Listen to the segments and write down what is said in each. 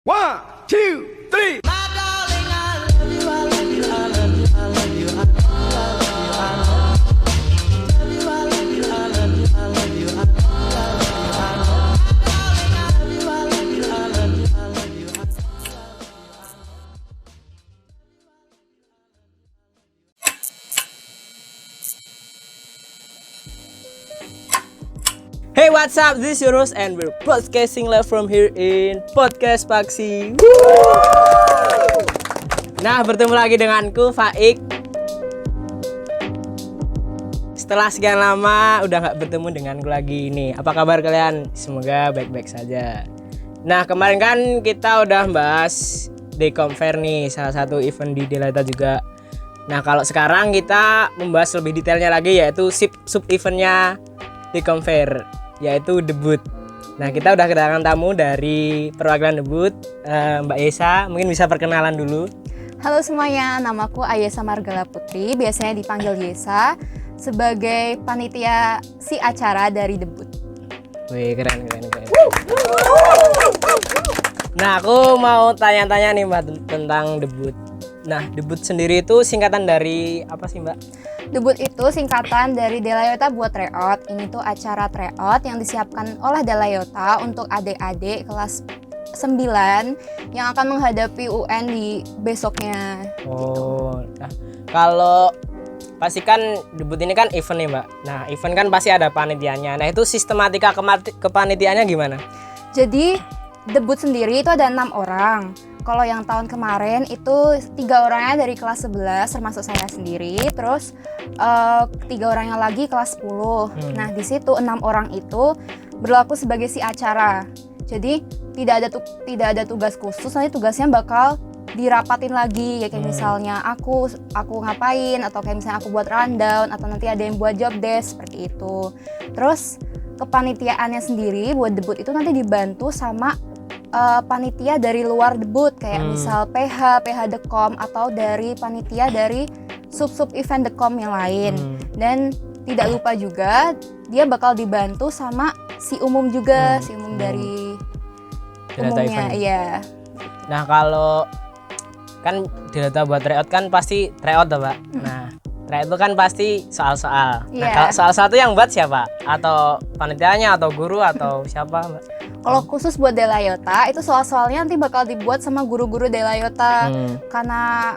One, two, three. Hey, what's up? This is Yunus and we're podcasting live from here in Podcast Paksi. Nah, bertemu lagi denganku, Faik. Setelah sekian lama udah gak bertemu denganku lagi nih. Apa kabar kalian? Semoga baik-baik saja. Nah, kemarin kan kita udah bahas Decom Fair nih, salah satu event di Delaita juga. Nah, kalau sekarang kita membahas lebih detailnya lagi, yaitu sub-eventnya Decom Fair, yaitu debut. Nah, kita udah kedatangan tamu dari perwakilan debut, Mbak Yesa. Mungkin bisa perkenalan dulu. Halo semuanya, namaku Ayesa Margala Putri, biasanya dipanggil Yesa, sebagai panitia si acara dari debut. Wih, keren. Nah, aku mau tanya-tanya nih Mbak tentang debut. Nah, debut sendiri itu singkatan dari apa sih Mbak? Debut itu singkatan dari Delaita buat tryout. Ini tuh acara tryout yang disiapkan oleh Delaita untuk adik-adik kelas 9 yang akan menghadapi UN di besoknya. Oh, nah, kalau pasti kan debut ini kan event nih Mbak. Nah, event kan pasti ada panitianya. Nah, itu sistematika kepanitiaannya gimana? Jadi debut sendiri itu ada 6 orang. Kalau yang tahun kemarin itu 3 orangnya dari kelas 11 termasuk saya sendiri, terus 3 orangnya lagi kelas 10. Nah, di situ 6 orang itu berlaku sebagai si acara. Jadi tidak ada tugas khusus, nanti tugasnya bakal dirapatin lagi ya, kayak misalnya aku ngapain, atau kayak misalnya aku buat rundown, atau nanti ada yang buat job desk seperti itu. Terus kepanitiaannya sendiri buat debut itu nanti dibantu sama panitia dari luar debut, kayak misal PH Decom, atau dari panitia dari sub event Decom yang lain. Dan tidak lupa juga dia bakal dibantu sama si umum juga, si umum dari umumnya, iya. Nah, kalau kan Delaita buat tryout kan pasti tryout ya Pak. Nah, tryout itu kan pasti soal-soal. Nah, kalau soal-soal itu yang buat siapa? Atau panitianya, atau guru, atau siapa Mbak? Kalau khusus buat Delaita, itu soal-soalnya nanti bakal dibuat sama guru-guru Delaita. Karena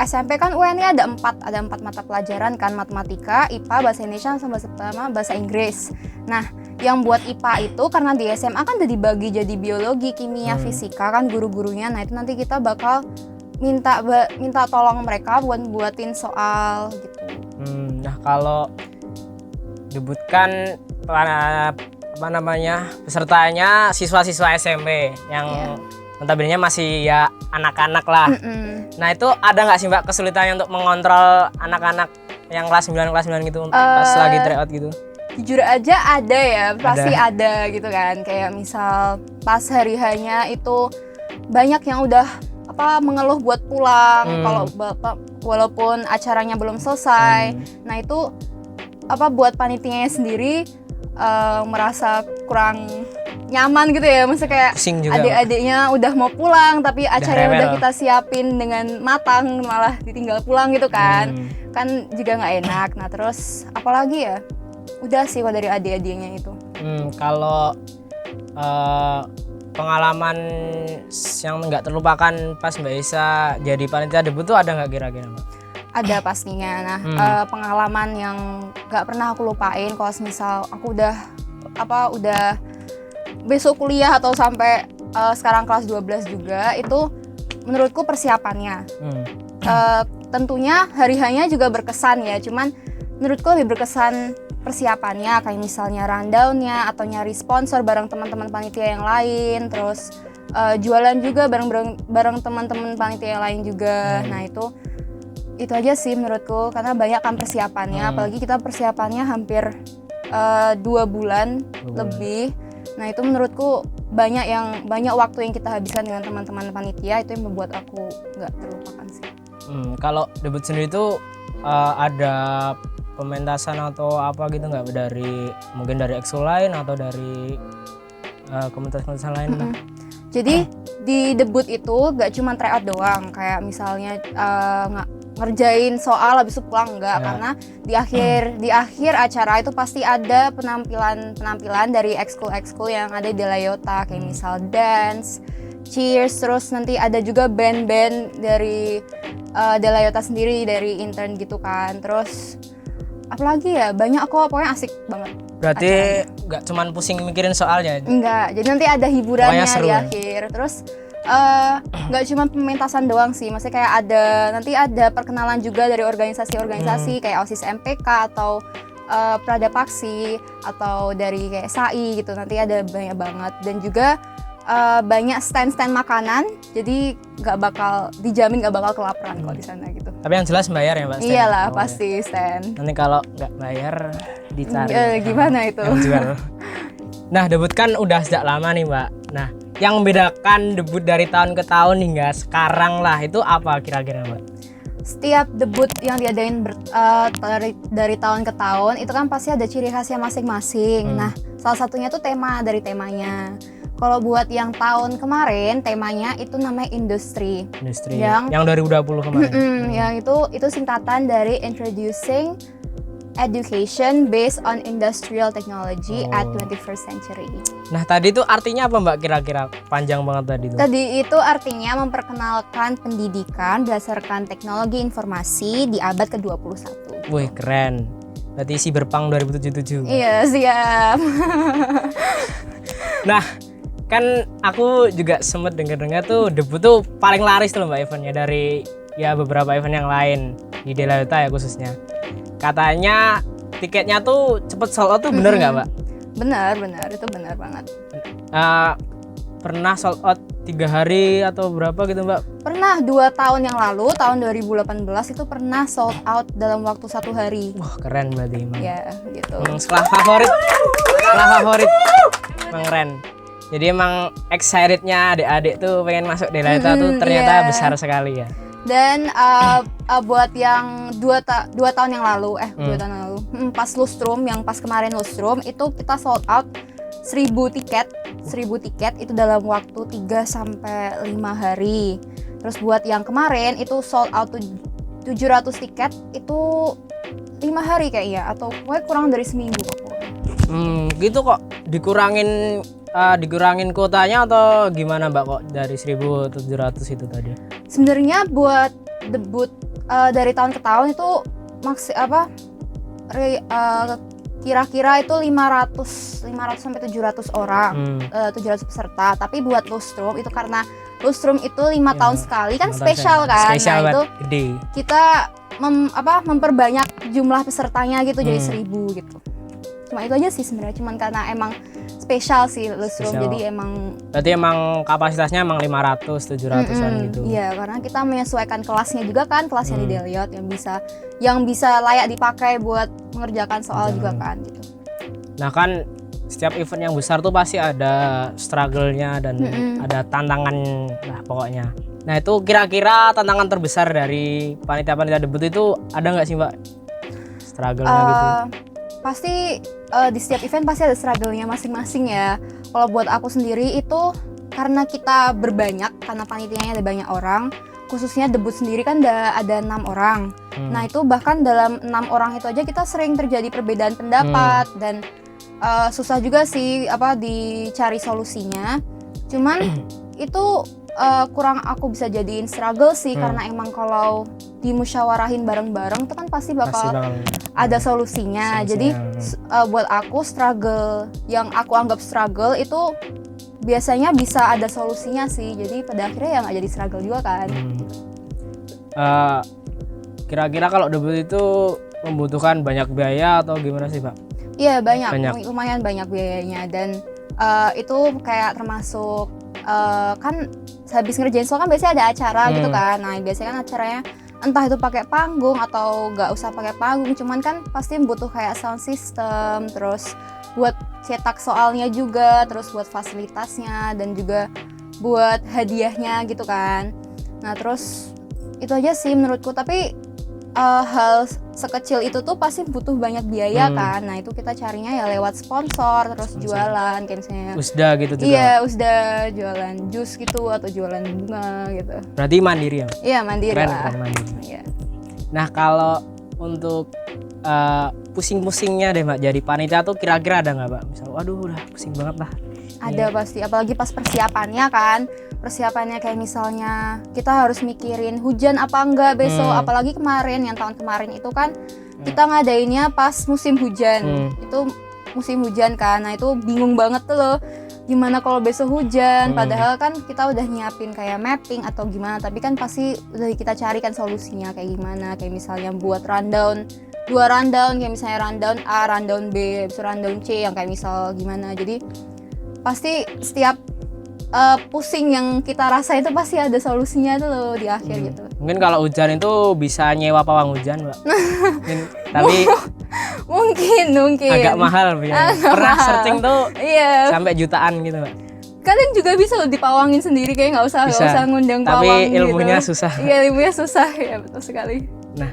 SMP kan UN-nya ada 4 mata pelajaran kan, matematika, IPA, bahasa Indonesia, sama bahasa Inggris. Nah, yang buat IPA itu karena di SMA kan udah dibagi jadi biologi, kimia, fisika kan guru-gurunya. Nah, itu nanti kita bakal minta tolong mereka buatin soal gitu. Nah, kalau debut kan pesertanya siswa-siswa SMP yang notabene masih ya anak-anak lah. Nah, itu ada nggak sih Mbak kesulitannya untuk mengontrol anak-anak yang kelas 9 gitu pas lagi tryout gitu? Jujur aja ada ya, pasti ada gitu kan. Kayak misal pas hari-harinya itu banyak yang udah mengeluh buat pulang kalau walaupun acaranya belum selesai. Nah, itu buat panitianya sendiri merasa kurang nyaman gitu ya, maksudnya kayak adik-adiknya udah mau pulang tapi acaranya udah kita siapin dengan matang malah ditinggal pulang gitu kan. Kan juga nggak enak. Nah, terus apalagi ya, udah sih kalau dari adik-adiknya itu. Kalau pengalaman yang nggak terlupakan pas Mbak Isa jadi panitia debut tuh ada nggak kira-kira Mbak? Ada pastinya. Nah, pengalaman yang gak pernah aku lupain kalau misal aku udah besok kuliah atau sampai sekarang kelas 12 juga, itu menurutku persiapannya. Tentunya hari-harinya juga berkesan ya, cuman menurutku lebih berkesan persiapannya, kayak misalnya rundown-nya atau nyari sponsor bareng teman-teman panitia yang lain, terus jualan juga bareng teman-teman panitia yang lain juga. Nah, itu aja sih menurutku, karena banyak kan persiapannya, apalagi kita persiapannya hampir 2 bulan lebih. Nah, itu menurutku banyak waktu yang kita habiskan dengan teman-teman panitia, itu yang membuat aku nggak terlupakan sih. Kalau debut sendiri itu ada pementasan atau apa gitu nggak, mungkin dari EXO lain atau dari komunitas-komunitas lain? Jadi di debut itu gak cuma tryout doang, kayak misalnya ngerjain soal habis itu pulang enggak, karena di akhir acara itu pasti ada penampilan dari ekskul yang ada di Delayota, kayak misal dance, cheers, terus nanti ada juga band-band dari Delayota sendiri, dari intern gitu kan. Terus apalagi ya, banyak kok, pokoknya asik banget. Berarti nggak cuman pusing mikirin soalnya. Enggak, jadi nanti ada hiburannya seru, di akhir. Terus nggak cuma pementasan doang sih, maksudnya kayak nanti ada perkenalan juga dari organisasi-organisasi kayak OSIS MPK atau Prada Paksi atau dari kayak SAI gitu. Nanti ada banyak banget, dan juga banyak stand makanan, jadi dijamin nggak bakal kelaparan kalau di sana gitu. Tapi yang jelas bayar ya Mbak? Iyalah, pasti stand. Nanti kalau nggak bayar dicari. Gimana itu? Yang jual. Nah, debut kan udah sejak lama nih Mbak. Nah, yang membedakan debut dari tahun ke tahun hingga sekarang lah, itu apa kira-kira Mbak? Setiap debut yang diadain dari tahun ke tahun itu kan pasti ada ciri khasnya masing-masing. Nah, salah satunya tuh dari temanya. Kalau buat yang tahun kemarin, temanya itu namanya industri. Yang 2020 kemarin. Yang itu singkatan dari Introducing Education Based on Industrial Technology at 21st Century. Nah, tadi itu artinya apa Mbak kira-kira? Panjang banget tadi itu. Tadi itu artinya memperkenalkan pendidikan berdasarkan teknologi informasi di abad ke-21. Wih, keren. Berarti Cyberpunk 2077. Iya, siap. Nah, kan aku juga sempet dengar tuh debut tuh paling laris tuh Mbak eventnya dari ya beberapa event yang lain di Delayota ya khususnya. Katanya tiketnya tuh cepet sold out tuh, bener nggak Mbak? Benar, itu benar banget. Pernah sold out 3 hari atau berapa gitu Mbak? Pernah 2 tahun yang lalu, tahun 2018 itu pernah sold out dalam waktu 1 hari. Wah, keren berarti Mbak. Ya gitu. Setelah favorit. Emang keren. Jadi emang excitednya adik-adik tuh pengen masuk Delayota tuh ternyata besar sekali ya. Dan buat yang 2 tahun yang lalu, 2 tahun yang lalu, pas Lustrum, yang pas kemarin Lustrum itu kita sold out 1000 tiket itu dalam waktu 3 sampai 5 hari. Terus buat yang kemarin itu sold out 700 tiket itu 5 hari kayaknya, atau pokoknya kurang dari seminggu kok. Gitu kok dikurangin kuotanya atau gimana Mbak kok dari 1.700 itu tadi? Sebenarnya buat debut dari tahun ke tahun itu kira-kira itu 500 sampai 700 orang, 700 peserta. Tapi buat Lustrum itu karena Lustrum itu 5 tahun sekali kan spesial kan. Spesial nah itu gede. Kita memperbanyak jumlah pesertanya gitu jadi 1000 gitu. Cuma itu aja sih sebenarnya, cuman karena emang spesial sih Lustrum, jadi berarti emang kapasitasnya emang 500 700-an gitu. Iya, karena kita menyesuaikan kelasnya juga kan, kelasnya di Delayot yang bisa layak dipakai buat mengerjakan soal juga kan gitu. Nah, kan setiap event yang besar tuh pasti ada struggle-nya dan ada tantangan lah pokoknya. Nah, itu kira-kira tantangan terbesar dari panitia debut itu ada nggak sih Mbak? Struggle-nya gitu. Pasti di setiap event pasti ada struggle-nya masing-masing ya. Kalau buat aku sendiri itu karena kita berbanyak, karena panitianya ada banyak orang, khususnya debut sendiri kan ada 6 orang. Nah itu bahkan dalam 6 orang itu aja kita sering terjadi perbedaan pendapat dan susah juga sih dicari solusinya. Cuman itu kurang aku bisa jadiin struggle sih, karena emang kalau dimusyawarahin bareng-bareng itu kan pasti bakal ada solusinya. Jadi buat aku struggle yang aku anggap struggle itu biasanya bisa ada solusinya sih. Jadi pada akhirnya ya nggak jadi struggle juga kan. Kira-kira kalau debut itu membutuhkan banyak biaya atau gimana sih Pak? Iya banyak, lumayan banyak biayanya, dan itu kayak termasuk kan habis ngerjain soal kan biasanya ada acara gitu kan. Nah biasanya kan acaranya entah itu pakai panggung atau nggak usah pakai panggung, cuman kan pasti butuh kayak sound system, terus buat cetak soalnya juga, terus buat fasilitasnya dan juga buat hadiahnya gitu kan. Nah terus itu aja sih menurutku. Tapi hal sekecil itu tuh pasti butuh banyak biaya kan. Nah itu kita carinya ya lewat sponsor, terus jualan kayak misalnya Usda gitu juga. iya usda jualan jus gitu atau jualan bunga gitu. Berarti mandiri ya? Iya mandiri Keren, lah. keren mandiri. Iya. Nah kalau untuk pusing-pusingnya deh Mbak jadi panitia tuh kira-kira ada nggak Mbak? Misal, waduh udah pusing banget lah. Ada pasti, apalagi pas persiapannya kan. Persiapannya kayak misalnya kita harus mikirin hujan apa enggak besok. Apalagi kemarin, yang tahun kemarin itu kan kita ngadainnya pas musim hujan. Itu musim hujan kan, nah itu bingung banget tuh loh. Gimana kalau besok hujan, padahal kan kita udah nyiapin kayak mapping atau gimana. Tapi kan pasti udah kita carikan solusinya kayak gimana. Kayak misalnya buat rundown, 2 rundown, kayak misalnya rundown A, rundown B, habis itu rundown C yang kayak misal gimana. Jadi pasti setiap pusing yang kita rasa itu pasti ada solusinya tuh loh di akhir gitu. Mungkin kalau hujan itu bisa nyewa pawang hujan Mbak. Tapi mungkin agak mahal biasanya. Pernah searching tuh iya. sampai jutaan gitu Mbak. Kalian juga bisa loh dipawangin sendiri, kayak nggak usah ngundang tapi pawang ilmunya gitu. susah. Iya ilmunya susah ya, betul sekali. Nah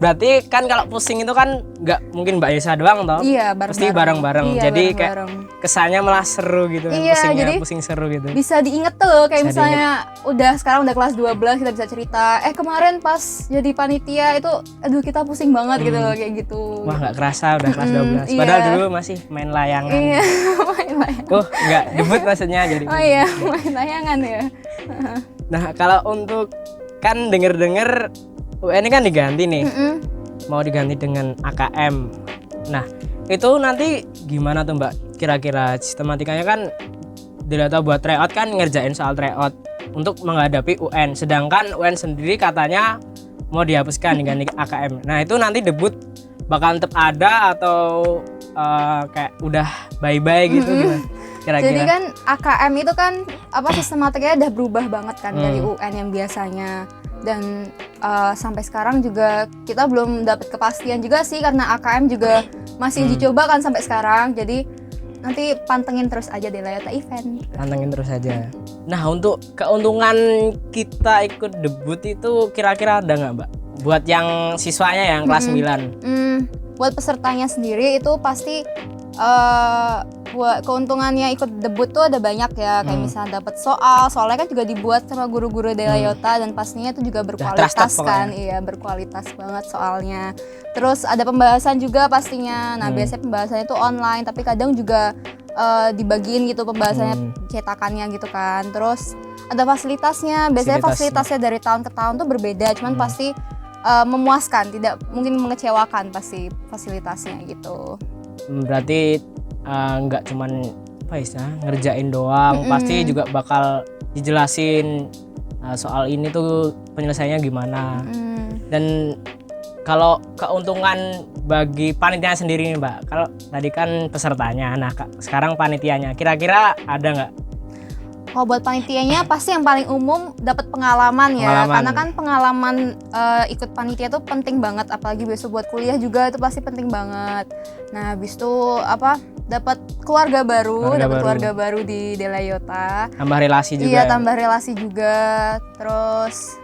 berarti kan kalau pusing itu kan nggak mungkin Mbak Yesa doang toh? Iya pasti bareng-bareng. Iya, jadi bareng-bareng. kayak kesannya malah seru gitu. Iya, Pusingnya jadi pusing seru gitu. Bisa diinget tuh loh, kayak Bisa misalnya sekarang udah kelas 12 kita bisa cerita kemarin pas jadi panitia itu aduh kita pusing banget gitu loh kayak gitu. Wah nggak kerasa udah kelas 12. Iya. Padahal dulu masih main layangan. Iya main layangan. Oh nggak debut maksudnya jadi. Oh iya main layangan ya. Nah kalau untuk kan denger-denger UN ini kan diganti nih. Mau diganti dengan AKM. Nah itu nanti gimana tuh Mbak? Kira-kira sistematikanya kan data buat tryout kan ngerjain soal tryout untuk menghadapi UN. Sedangkan UN sendiri katanya mau dihapuskan diganti AKM. Nah itu nanti debut bakal tetap ada atau kayak udah bye-bye gitu gimana? Kira-kira. Jadi kan AKM itu kan sistematikanya udah berubah banget kan dari UN yang biasanya. Dan sampai sekarang juga kita belum dapat kepastian juga sih karena AKM juga masih dicoba kan sampai sekarang. Jadi nanti pantengin terus aja Delayota Event. Pantengin terus aja. Nah untuk keuntungan kita ikut debut itu kira-kira ada nggak Mbak? Buat yang siswanya yang kelas 9. Buat pesertanya sendiri itu pasti buat keuntungannya ikut debut tuh ada banyak ya, kayak misalnya dapat soalnya kan juga dibuat sama guru-guru Delayota dan pastinya itu juga berkualitas kan, iya berkualitas banget soalnya. Terus ada pembahasan juga pastinya, nah biasanya pembahasannya itu online tapi kadang juga dibagiin gitu pembahasannya cetakannya gitu kan. Terus ada fasilitasnya, biasanya fasilitasnya dari tahun ke tahun tuh berbeda, cuman pasti memuaskan, tidak mungkin mengecewakan pasti fasilitasnya gitu. Berarti nggak cuman ngerjain doang, pasti juga bakal dijelasin soal ini tuh penyelesaiannya gimana. Dan kalau keuntungan bagi panitia sendiri nih Mbak, kalau tadi kan pesertanya, nah sekarang panitianya, kira-kira ada nggak? Kalau buat panitianya pasti yang paling umum dapat pengalaman ya, karena kan pengalaman ikut panitia itu penting banget, apalagi besok buat kuliah juga itu pasti penting banget. Nah habis itu dapat keluarga baru di Delayota. Tambah relasi juga. Iya tambah relasi juga. Terus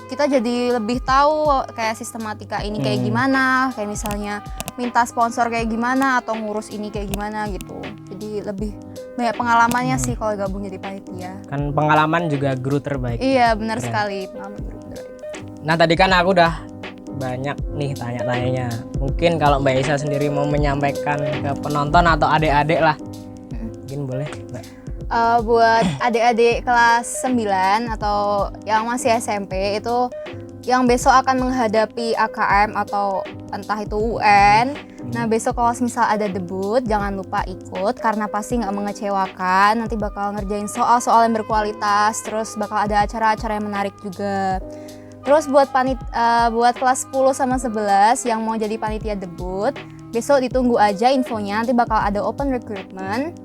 kita jadi lebih tahu kayak sistematika ini kayak gimana, kayak misalnya minta sponsor kayak gimana atau ngurus ini kayak gimana gitu. Jadi lebih banyak pengalamannya sih kalau gabung jadi panitia. Kan pengalaman juga guru terbaik. Iya benar sekali, pengalaman guru terbaik. Nah tadi kan aku udah banyak nih tanya-tanyanya. Mungkin kalau Mbak Isa sendiri mau menyampaikan ke penonton atau adik-adik lah, mungkin boleh Mbak. Buat adik-adik kelas 9 atau yang masih SMP itu yang besok akan menghadapi AKM atau entah itu UN. Nah besok kalau misal ada debut jangan lupa ikut karena pasti nggak mengecewakan. Nanti bakal ngerjain soal-soal yang berkualitas, terus bakal ada acara-acara yang menarik juga. Terus buat buat kelas 10 sama 11 yang mau jadi panitia debut, besok ditunggu aja infonya, nanti bakal ada open recruitment.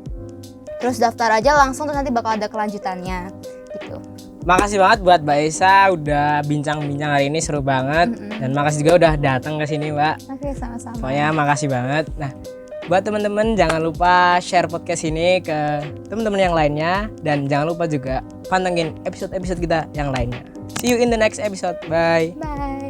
Terus daftar aja langsung, terus nanti bakal ada kelanjutannya gitu. Makasih banget buat Mbak Isa udah bincang-bincang hari ini, seru banget. Dan makasih juga udah datang ke sini Mbak. Oke, sama-sama. Pokoknya makasih banget. Nah, buat teman-teman jangan lupa share podcast ini ke teman-teman yang lainnya dan jangan lupa juga pantengin episode-episode kita yang lainnya. See you in the next episode. Bye. Bye.